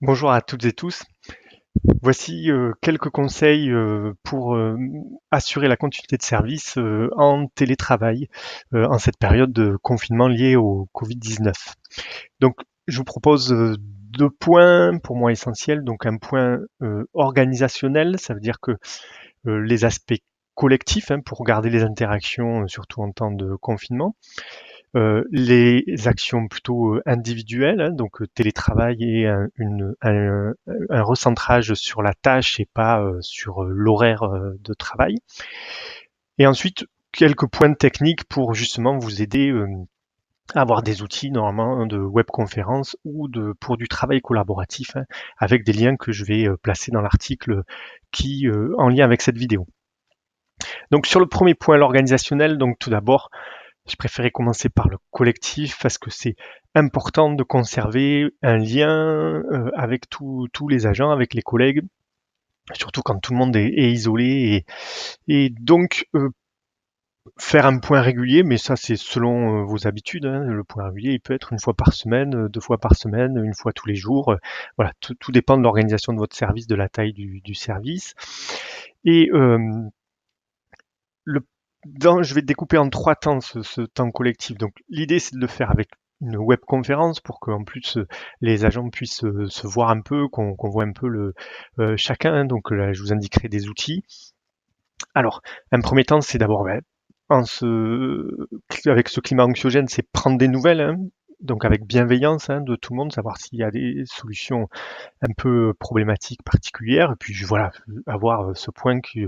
Bonjour à toutes et tous. Voici quelques conseils pour assurer la continuité de service en télétravail en cette période de confinement liée au Covid-19. Donc, je vous propose deux points pour moi essentiels. Donc, un point organisationnel, ça veut dire que les aspects collectifs pour garder les interactions, surtout en temps de confinement. Les actions plutôt individuelles, donc télétravail et un recentrage sur la tâche et pas sur l'horaire de travail. Et ensuite, quelques points techniques pour justement vous aider à avoir des outils normalement de webconférence ou pour du travail collaboratif, avec des liens que je vais placer dans l'article qui en lien avec cette vidéo. Donc sur le premier point, l'organisationnel, donc tout d'abord, je préférais commencer par le collectif parce que c'est important de conserver un lien avec tous les agents, avec les collègues, surtout quand tout le monde est isolé. Et donc, faire un point régulier, mais ça c'est selon vos habitudes. Le point régulier, il peut être une fois par semaine, deux fois par semaine, une fois tous les jours. Voilà, tout dépend de l'organisation de votre service, de la taille du service. Et le je vais découper en trois temps ce temps collectif. Donc l'idée c'est de le faire avec une webconférence pour qu'en plus les agents puissent se voir un peu, qu'on voit un peu chacun. Donc là, je vous indiquerai des outils. Alors, un premier temps, c'est d'abord, avec ce climat anxiogène, c'est prendre des nouvelles, donc avec bienveillance de tout le monde, savoir s'il y a des solutions un peu problématiques particulières, et puis voilà, avoir ce point qui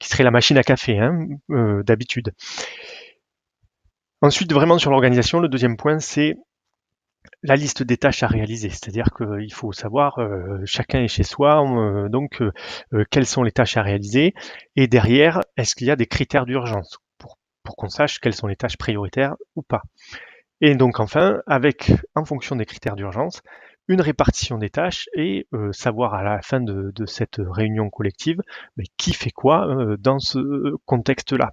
serait la machine à café d'habitude. Ensuite, vraiment sur l'organisation, le deuxième point, c'est la liste des tâches à réaliser. C'est-à-dire qu'il faut savoir, chacun est chez soi, quelles sont les tâches à réaliser. Et derrière, est-ce qu'il y a des critères d'urgence pour qu'on sache quelles sont les tâches prioritaires ou pas. Et donc enfin, en fonction des critères d'urgence, une répartition des tâches et savoir à la fin de cette réunion collective qui fait quoi dans ce contexte-là.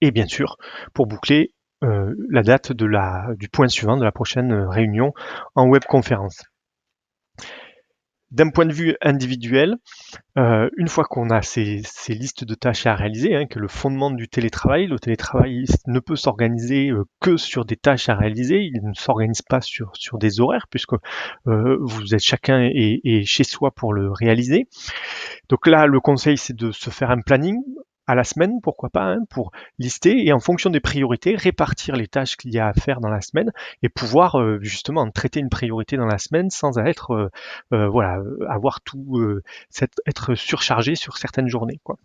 Et bien sûr, pour boucler, la date du point suivant de la prochaine réunion en webconférence. D'un point de vue individuel, une fois qu'on a ces listes de tâches à réaliser, que le fondement du télétravail, le télétravail ne peut s'organiser que sur des tâches à réaliser, il ne s'organise pas sur des horaires, puisque vous êtes chacun est chez soi pour le réaliser. Donc là, le conseil, c'est de se faire un planning à la semaine, pourquoi pas, pour lister et en fonction des priorités, répartir les tâches qu'il y a à faire dans la semaine et pouvoir justement traiter une priorité dans la semaine sans être, voilà, avoir être surchargé sur certaines journées, quoi.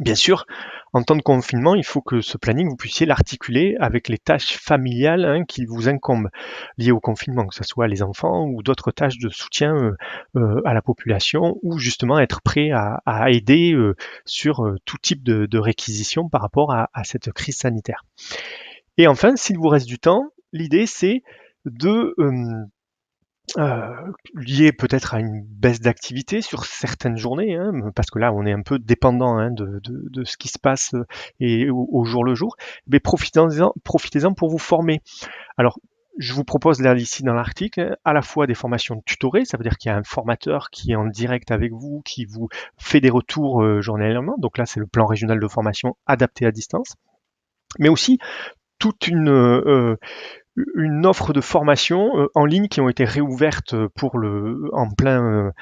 Bien sûr, en temps de confinement, il faut que ce planning, vous puissiez l'articuler avec les tâches familiales qui vous incombent liées au confinement, que ce soit les enfants ou d'autres tâches de soutien à la population, ou justement être prêt à aider sur tout type de réquisition par rapport à cette crise sanitaire. Et enfin, s'il vous reste du temps, l'idée c'est de lié peut-être à une baisse d'activité sur certaines journées, parce que là, on est un peu dépendant de ce qui se passe et au jour le jour. Mais profitez-en pour vous former. Alors, je vous propose là ici dans l'article à la fois des formations tutorées, ça veut dire qu'il y a un formateur qui est en direct avec vous, qui vous fait des retours journalièrement. Donc là, c'est le plan régional de formation adapté à distance, mais aussi toute une offre de formation en ligne qui ont été réouvertes en plein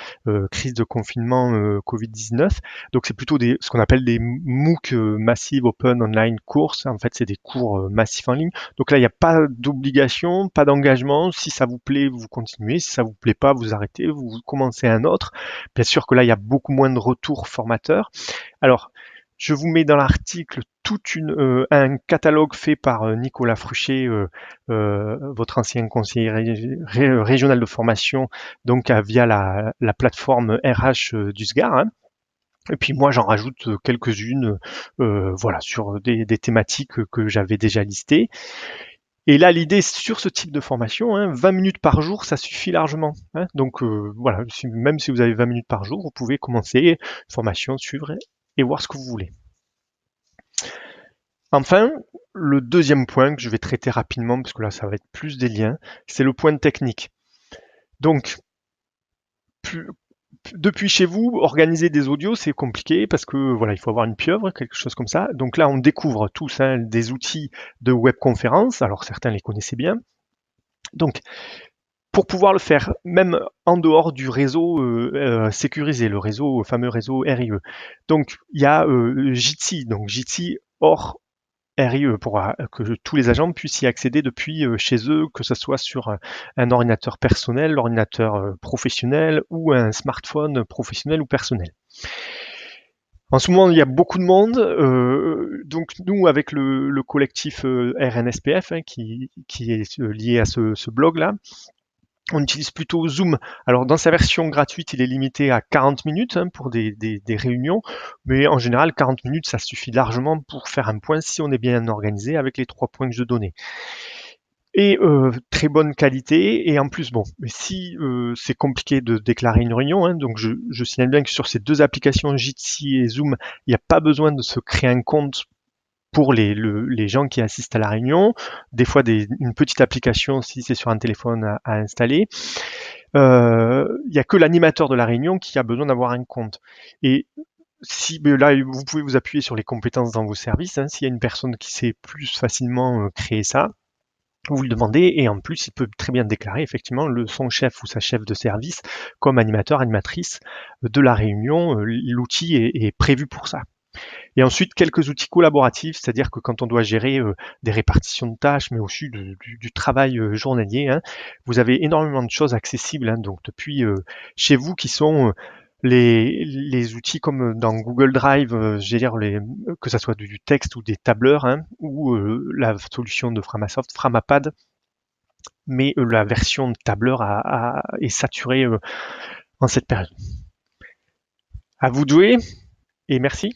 crise de confinement Covid-19. Donc c'est plutôt ce qu'on appelle des MOOC, Massive Open Online Courses. En fait, c'est des cours massifs en ligne. Donc là, il n'y a pas d'obligation, pas d'engagement. Si ça vous plaît, vous continuez. Si ça vous plaît pas, vous arrêtez, vous commencez un autre. Bien sûr que là, il y a beaucoup moins de retours formateurs. Alors, je vous mets dans l'article un catalogue fait par Nicolas Fruchet, votre ancien conseiller régional de formation, donc via la plateforme RH du SGAR. Et puis moi, j'en rajoute quelques-unes, voilà, sur des thématiques que j'avais déjà listées. Et là, l'idée sur ce type de formation, 20 minutes par jour, ça suffit largement. Donc voilà, même si vous avez 20 minutes par jour, vous pouvez commencer une formation, suivre et voir ce que vous voulez. Enfin, le deuxième point que je vais traiter rapidement, parce que là, ça va être plus des liens, c'est le point technique. Donc, depuis chez vous, organiser des audios, c'est compliqué parce que voilà, il faut avoir une pieuvre, quelque chose comme ça. Donc là, on découvre tous des outils de webconférence. Alors certains les connaissaient bien. Donc, pour pouvoir le faire, même en dehors du réseau sécurisé, le fameux réseau RIE. Donc, il y a Jitsi, donc Jitsi hors RIE pour que tous les agents puissent y accéder depuis chez eux, que ce soit sur un ordinateur personnel, l'ordinateur professionnel ou un smartphone professionnel ou personnel. En ce moment, il y a beaucoup de monde. Donc nous, avec le collectif RNSPF, qui est lié à ce blog-là, on utilise plutôt Zoom. Alors dans sa version gratuite, il est limité à 40 minutes pour des réunions, mais en général, 40 minutes, ça suffit largement pour faire un point si on est bien organisé avec les 3 points que je donnais. Et très bonne qualité, et en plus, bon, mais si c'est compliqué de déclarer une réunion, donc je signale bien que sur ces 2 applications, Jitsi et Zoom, il n'y a pas besoin de se créer un compte pour les gens qui assistent à la réunion, des fois une petite application si c'est sur un téléphone à installer. Il n'y a que l'animateur de la réunion qui a besoin d'avoir un compte. Et si là, vous pouvez vous appuyer sur les compétences dans vos services, s'il y a une personne qui sait plus facilement créer ça, vous le demandez, et en plus, il peut très bien déclarer effectivement son chef ou sa chef de service comme animateur, animatrice de la réunion. L'outil est prévu pour ça. Et ensuite, quelques outils collaboratifs, c'est-à-dire que quand on doit gérer des répartitions de tâches, mais aussi du travail journalier, vous avez énormément de choses accessibles, donc depuis chez vous, qui sont les outils comme dans Google Drive, que ça soit du texte ou des tableurs, ou la solution de Framasoft, Framapad, mais la version de tableur est saturée en cette période. À vous de jouer, et merci.